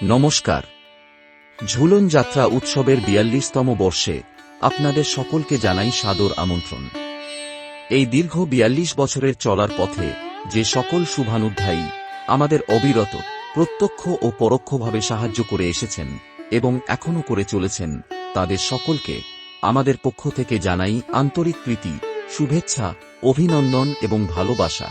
নমস্কার। ঝুলন যাত্রা উৎসবের ৪২তম বর্ষে আপনাদের সকলকে জানাই সাদর আমন্ত্রণ। এই দীর্ঘ ৪২ বছরের চলার পথে যে সকল শুভানুধ্যায়ী আমাদের অবিরত প্রত্যক্ষ ও পরোক্ষভাবে সাহায্য করে এসেছেন এবং এখনও করে চলেছেন, তাদের সকলকে আমাদের পক্ষ থেকে জানাই আন্তরিক প্রীতি, শুভেচ্ছা, অভিনন্দন এবং ভালোবাসা।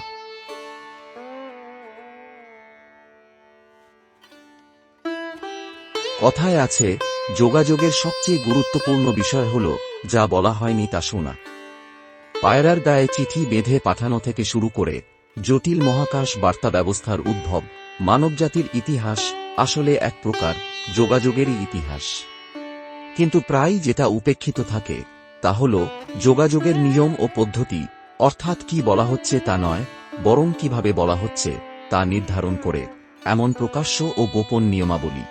কথায় আছে, যোগাযোগের সবচেয়ে গুরুত্বপূর্ণ বিষয় হল যা বলা হয়নি তা শোনা। পায়রার গায়ে চিঠি বেঁধে পাঠানো থেকে শুরু করে জটিল মহাকাশ বার্তা ব্যবস্থার উদ্ভব, মানবজাতির ইতিহাস আসলে এক প্রকার যোগাযোগেরই ইতিহাস। কিন্তু প্রায় যেটা উপেক্ষিত থাকে তা হল যোগাযোগের নিয়ম ও পদ্ধতি, অর্থাৎ কি বলা হচ্ছে তা নয়, বরং কিভাবে বলা হচ্ছে তা নির্ধারণ করে এমন প্রকাশ্য ও গোপন নিয়মাবলী।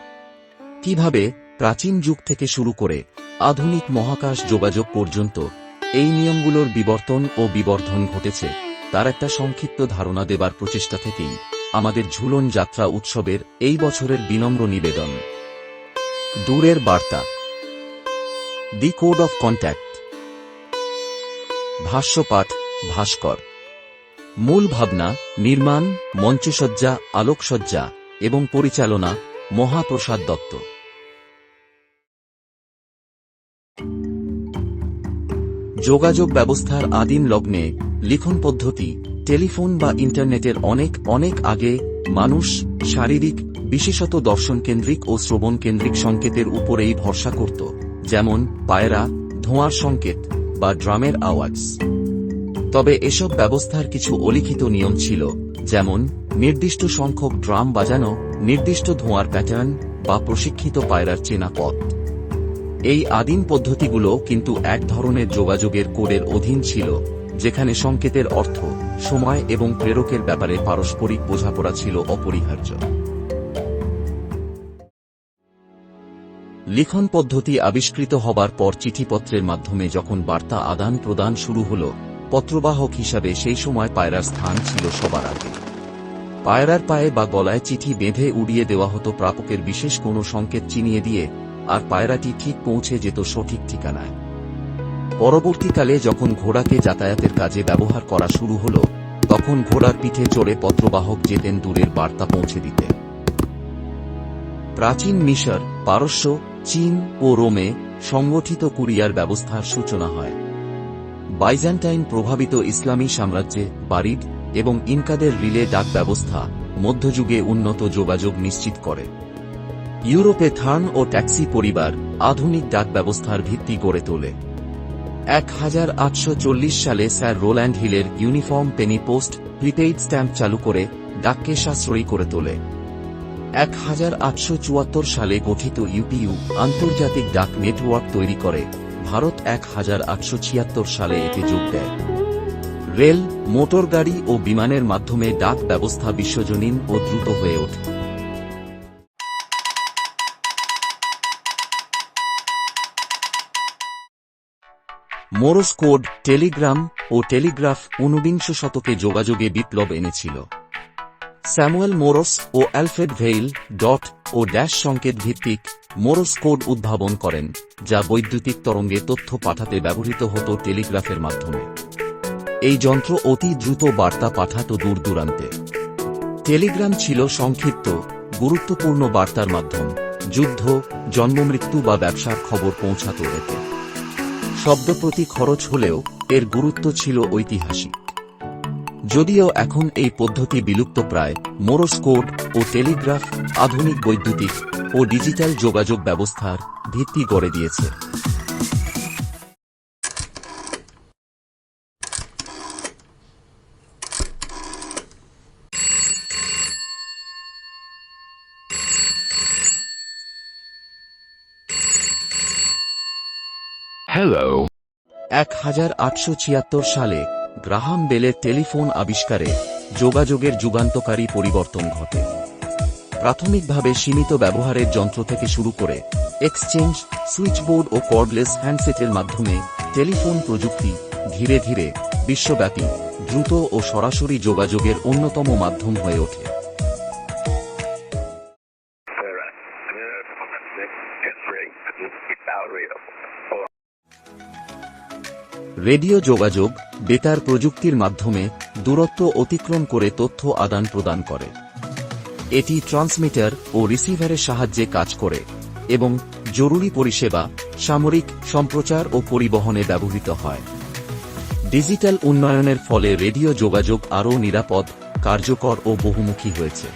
কিভাবে প্রাচীন যুগ থেকে শুরু করে আধুনিক মহাকাশ যোগাযোগ পর্যন্ত এই নিয়মগুলোর বিবর্তন ও বিবর্ধন ঘটেছে, তার একটা সংক্ষিপ্ত ধারণা দেবার প্রচেষ্টা থেকেই আমাদের ঝুলন যাত্রা উৎসবের এই বছরের বিনম্র নিবেদন। দূরের বার্তা, দি কোড অফ কন্ট্যাক্ট। ভাষ্যপাঠ ভাস্কর। মূল ভাবনা, নির্মাণ, মঞ্চসজ্জা, আলোকসজ্জা এবং পরিচালনা মহাপ্রসাদ দত্ত। যোগাযোগ ব্যবস্থার আদিম লগ্নে লিখন পদ্ধতি, টেলিফোন বা ইন্টারনেটের অনেক অনেক আগে মানুষ শারীরিক, বিশেষত দর্শনকেন্দ্রিক ও শ্রবণকেন্দ্রিক সংকেতের উপরেই ভরসা করত, যেমন পায়রা, ধোঁয়ার সংকেত বা ড্রামের আওয়াজ। তবে এসব ব্যবস্থার কিছু অলিখিত নিয়ম ছিল, যেমন নির্দিষ্ট সংখ্যক ড্রাম বাজানো, নির্দিষ্ট ধোঁয়ার প্যাটার্ন বা প্রশিক্ষিত পায়রার চেনা পথ। এই আদিম পদ্ধতিগুলো কিন্তু এক ধরনের যোগাযোগের কোডের অধীন ছিল, যেখানে সংকেতের অর্থ, সময় এবং প্রেরকের ব্যাপারে পারস্পরিক বোঝাপড়া ছিল অপরিহার্য। লিখন পদ্ধতি আবিষ্কৃত হবার পর চিঠিপত্রের মাধ্যমে যখন বার্তা আদান প্রদান শুরু হল, পত্রবাহক হিসাবে সেই সময় পায়রার স্থান ছিল সবার আগে। পায়রার পায়ে বা গলায় চিঠি বেঁধে উড়িয়ে দেওয়া হতো প্রাপকের বিশেষ কোনো সংকেত চিনিয়ে দিয়ে, আর পায়রাটি ঠিক পৌঁছে যেত সঠিক ঠিকানায়। পরবর্তীকালে যখন ঘোড়াকে যাতায়াতের কাজে ব্যবহার করা শুরু হল, তখন ঘোড়ার পিঠে চড়ে পত্রবাহক যেতেন দূরের বার্তা পৌঁছে দিতে। প্রাচীন মিশর, পারস্য, চীন ও রোমে সংগঠিত কুরিয়ার ব্যবস্থার সূচনা হয়। বাইজেন্টাইন প্রভাবিত ইসলামী সাম্রাজ্যে বারিড এবং ইনকাদের রিলে ডাক ব্যবস্থা মধ্যযুগে উন্নত যোগাযোগ নিশ্চিত করে। ইউরোপে থার্ন ও ট্যাক্সি পরিবার আধুনিক ডাক ব্যবস্থার ভিত্তি গড়ে তোলে। 1840 সালে স্যার রোল্যান্ড হিলের uniform penny post prepaid stamp চালু করে ডাককে সাশ্রয়ী করে তোলে। 1874 সালে গঠিত ইউপিইউ আন্তর্জাতিক ডাক নেটওয়ার্ক তৈরি করে। ভারত 1876 সালে এতে যোগ দেয়। রেল, মোটরগাড়ি ও বিমানের মাধ্যমে ডাক ব্যবস্থা বিশ্বজনীন ও দ্রুত হয়ে ওঠে। মোরস কোড, টেলিগ্রাম ও টেলিগ্রাফ 19 শতকে যোগাযোগে বিপ্লব এনেছিল। স্যামুয়েল মোরস ও অ্যালফ্রেড ভেইল ডট ও ড্যাশ সংকেত ভিত্তিক মোরস কোড উদ্ভাবন করেন, যা বৈদ্যুতিক তরঙ্গে তথ্য পাঠাতে ব্যবহৃত হতো টেলিগ্রাফের মাধ্যমে। এই যন্ত্র অতি দ্রুত বার্তা পাঠাত দূর দূরান্তে। টেলিগ্রাম ছিল সংক্ষিপ্ত, গুরুত্বপূর্ণ বার্তার মাধ্যম, যুদ্ধ, জন্মমৃত্যু বা ব্যবসার খবর পৌঁছাত এতে। শব্দপ্রতি খরচ হলেও এর গুরুত্ব ছিল ঐতিহাসিক। যদিও এখন এই পদ্ধতি বিলুপ্তপ্রায়, মোরস কোড ও টেলিগ্রাফ আধুনিক বৈদ্যুতিক ও ডিজিটাল যোগাযোগ ব্যবস্থার ভিত্তি গড়ে দিয়েছে। Hello. 1876 সালে গ্রাহাম বেলের টেলিফোন আবিষ্কারে যোগাযোগের যুগান্তকারী পরিবর্তন ঘটে। প্রাথমিকভাবে সীমিত ব্যবহারের যন্ত্র থেকে শুরু করে এক্সচেঞ্জ, সুইচবোর্ড ও কর্ডলেস হ্যান্ডসেটের মাধ্যমে টেলিফোন প্রযুক্তি ধীরে ধীরে বিশ্বব্যাপী, দ্রুত ও সরাসরি যোগাযোগের অন্যতম মাধ্যম হয়ে ওঠে। রেডিও যোগাযোগ বেতার প্রযুক্তির মাধ্যমে দূরত্ব অতিক্রম করে তথ্য আদান প্রদান করে। এটি ট্রান্সমিটার ও রিসিভারের সাহায্যে কাজ করে এবং জরুরি পরিষেবা, সামরিক সম্প্রচার ও পরিবহনে ব্যবহৃত হয়। ডিজিটাল উন্নয়নের ফলে রেডিও যোগাযোগ আরও নিরাপদ, কার্যকর ও বহুমুখী হয়েছে।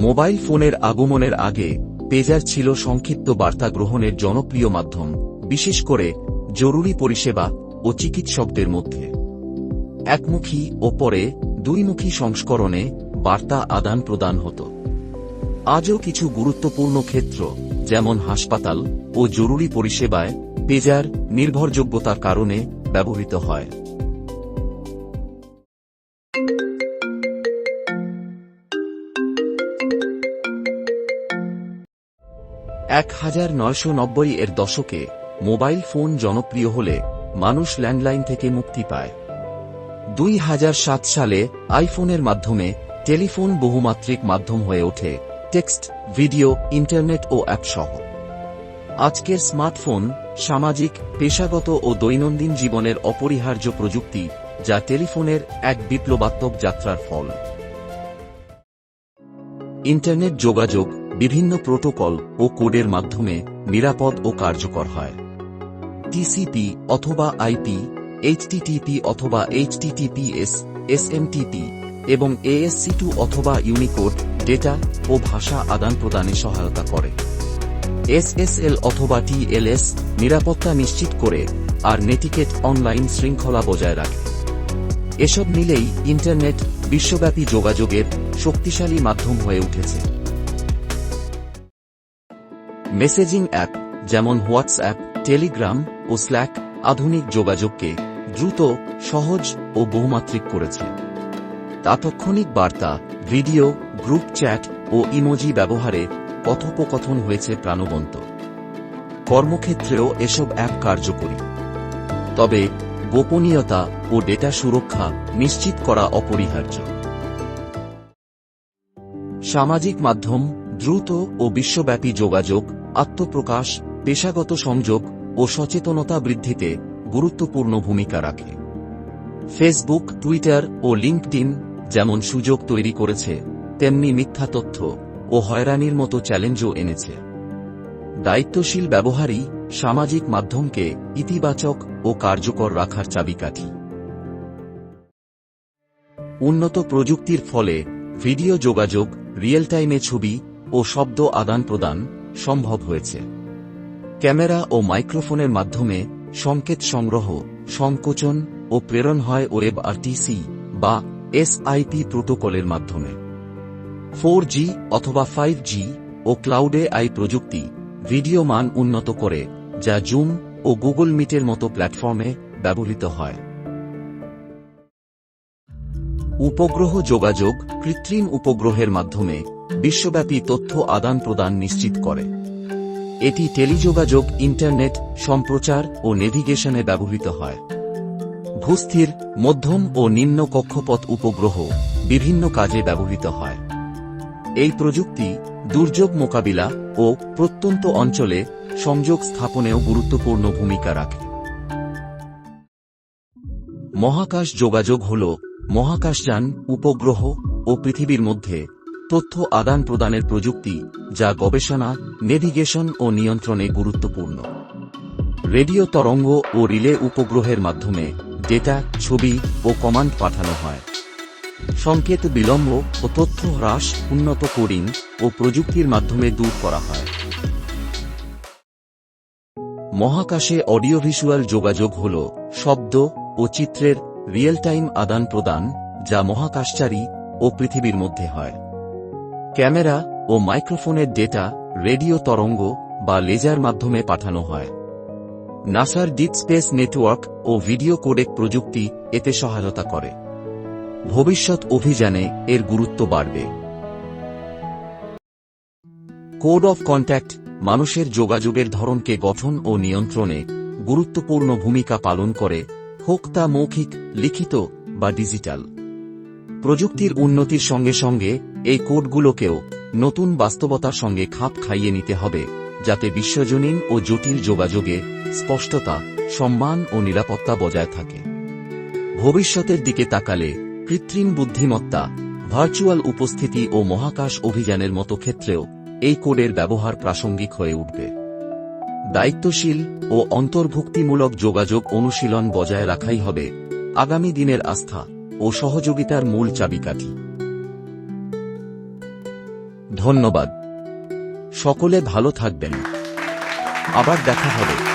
মোবাইল ফোনের আগমনের আগে পেজার ছিল সংক্ষিপ্ত বার্তা গ্রহণের জনপ্রিয় মাধ্যম, বিশেষ করে জরুরি পরিষেবা ও চিকিৎসকদের মধ্যে। একমুখী ও পরে দুইমুখী সংস্করণে বার্তা আদান প্রদান হতো। আজও কিছু গুরুত্বপূর্ণ ক্ষেত্র যেমন হাসপাতাল ও জরুরি পরিষেবায় পেজার নির্ভরযোগ্যতার কারণে ব্যবহৃত হয়। 1990 এর দশকে মোবাইল ফোন জনপ্রিয় হলে মানুষ ল্যান্ডলাইন থেকে মুক্তি পায়। 2007 সালে আইফোনের মাধ্যমে টেলিফোন বহুমাত্রিক মাধ্যম হয়ে ওঠে, টেক্সট, ভিডিও, ইন্টারনেট ও অ্যাপ সহ। আজকের স্মার্টফোন সামাজিক, পেশাগত ও দৈনন্দিন জীবনের অপরিহার্য প্রযুক্তি, যা টেলিফোনের এক বিপ্লবাত্মক যাত্রার ফল। ইন্টারনেট যোগাযোগ বিভিন্ন প্রোটোকল ও কোডের মাধ্যমে নিরাপদ ও কার্যকর হয়। টিসিপি অথবা আইপি, এইচটিটিপি অথবা এইচটিটিপিএস, এসএমটিপি এবং ASC2 অথবা ইউনিকোড ডেটা ও ভাষা আদান প্রদানে সহায়তা করে। SSL অথবা TLS নিরাপত্তা নিশ্চিত করে আর নেটিকেট অনলাইন শৃঙ্খলা বজায় রাখে। এসব মিলেই ইন্টারনেট বিশ্বব্যাপী যোগাযোগের শক্তিশালী মাধ্যম হয়ে উঠেছে। মেসেজিং অ্যাপ যেমন হোয়াটসঅ্যাপ, টেলিগ্রাম ও স্ল্যাক আধুনিক যোগাযোগকে দ্রুত, সহজ ও বহুমাত্রিক করেছে। তাৎক্ষণিক বার্তা, ভিডিও, গ্রুপ চ্যাট ও ইমোজি ব্যবহারে কথোপকথন হয়েছে প্রাণবন্ত। কর্মক্ষেত্রেও এসব অ্যাপ কার্যকরী। তবে গোপনীয়তা ও ডেটা সুরক্ষা নিশ্চিত করা অপরিহার্য। সামাজিক মাধ্যম দ্রুত ও বিশ্বব্যাপী যোগাযোগ, আত্মপ্রকাশ, পেশাগত সংযোগ ও সচেতনতা বৃদ্ধিতে গুরুত্বপূর্ণ ভূমিকা রাখে। ফেসবুক, টুইটার ও লিঙ্কডইন যেমন সুযোগ তৈরি করেছে, তেমনি মিথ্যা তথ্য ও হয়রানির মতো চ্যালেঞ্জও এনেছে। দায়িত্বশীল ব্যবহারই সামাজিক মাধ্যমকে ইতিবাচক ও কার্যকর রাখার চাবিকাঠি। উন্নত প্রযুক্তির ফলে ভিডিও যোগাযোগ, রিয়েল টাইমে ছবি ও শব্দ আদান প্রদান সম্ভব হয়েছে। ক্যামেরা ও মাইক্রোফোনের মাধ্যমে সংকেত সংগ্রহ, সংকোচন ও প্রেরণ হয় ওয়েব-RTC বা SIP প্রোটোকলের মাধ্যমে। 4G অথবা 5G ও ক্লাউডে AI প্রযুক্তি ভিডিও মান উন্নত করে, যা জুম ও গুগল মিটের মতো প্ল্যাটফর্মে ব্যবহৃত হয়। উপগ্রহ যোগাযোগ কৃত্রিম উপগ্রহের মাধ্যমে বিশ্বব্যাপী তথ্য আদান প্রদান নিশ্চিত করে। এটি টেলিযোগাযোগ, ইন্টারনেট সম্প্রচার ও নেভিগেশনে ব্যবহৃত হয়। ভূস্থির, মধ্যম ও নিম্ন কক্ষপথ উপগ্রহ বিভিন্ন কাজে ব্যবহৃত হয়। এই প্রযুক্তি দুর্যোগ মোকাবিলা ও প্রত্যন্ত অঞ্চলে সংযোগ স্থাপনেও গুরুত্বপূর্ণ ভূমিকা রাখে। মহাকাশ যোগাযোগ হল মহাকাশযান, উপগ্রহ ও পৃথিবীর মধ্যে তথ্য আদান প্রদানের প্রযুক্তি, যা গবেষণা, নেভিগেশন ও নিয়ন্ত্রণে গুরুত্বপূর্ণ। রেডিও তরঙ্গ ও রিলে উপগ্রহের মাধ্যমে ডেটা, ছবি ও কমান্ড পাঠানো হয়। সংকেত বিলম্ব ও তথ্য হ্রাস উন্নত কোডিং ও প্রযুক্তির মাধ্যমে দূর করা হয়। মহাকাশে অডিওভিজুয়াল যোগাযোগ হল শব্দ ও চিত্রের রিয়েল টাইম আদান প্রদান, যা মহাকাশচারী ও পৃথিবীর মধ্যে হয়। ক্যামেরা ও মাইক্রোফোনের ডেটা রেডিও তরঙ্গ বা লেজার মাধ্যমে পাঠানো হয়। নাসার ডিপ স্পেস নেটওয়ার্ক ও ভিডিও কোডেক প্রযুক্তি এতে সহায়তা করে। ভবিষ্যৎ অভিযানে এর গুরুত্ব বাড়বে। কোড অফ কন্ট্যাক্ট মানুষের যোগাযোগের ধরনকে গঠন ও নিয়ন্ত্রণে গুরুত্বপূর্ণ ভূমিকা পালন করে, হোক তা মৌখিক, লিখিত বা ডিজিটাল। প্রযুক্তির উন্নতির সঙ্গে সঙ্গে এই কোডগুলোকেও নতুন বাস্তবতার সঙ্গে খাপ খাইয়ে নিতে হবে, যাতে বিশ্বজনীন ও জটিল যোগাযোগে স্পষ্টতা, সম্মান ও নিরাপত্তা বজায় থাকে। ভবিষ্যতের দিকে তাকালে কৃত্রিম বুদ্ধিমত্তা, ভার্চুয়াল উপস্থিতি ও মহাকাশ অভিযানের মতো ক্ষেত্রেও এই কোডের ব্যবহার প্রাসঙ্গিক হয়ে উঠবে। দায়িত্বশীল ও অন্তর্ভুক্তিমূলক যোগাযোগ অনুশীলন বজায় রাখাই হবে আগামী দিনের আস্থা ও সহযোগিতার মূল চাবিকাঠি। ধন্যবাদ। সকলে ভালো থাকবেন। আবার দেখা হবে।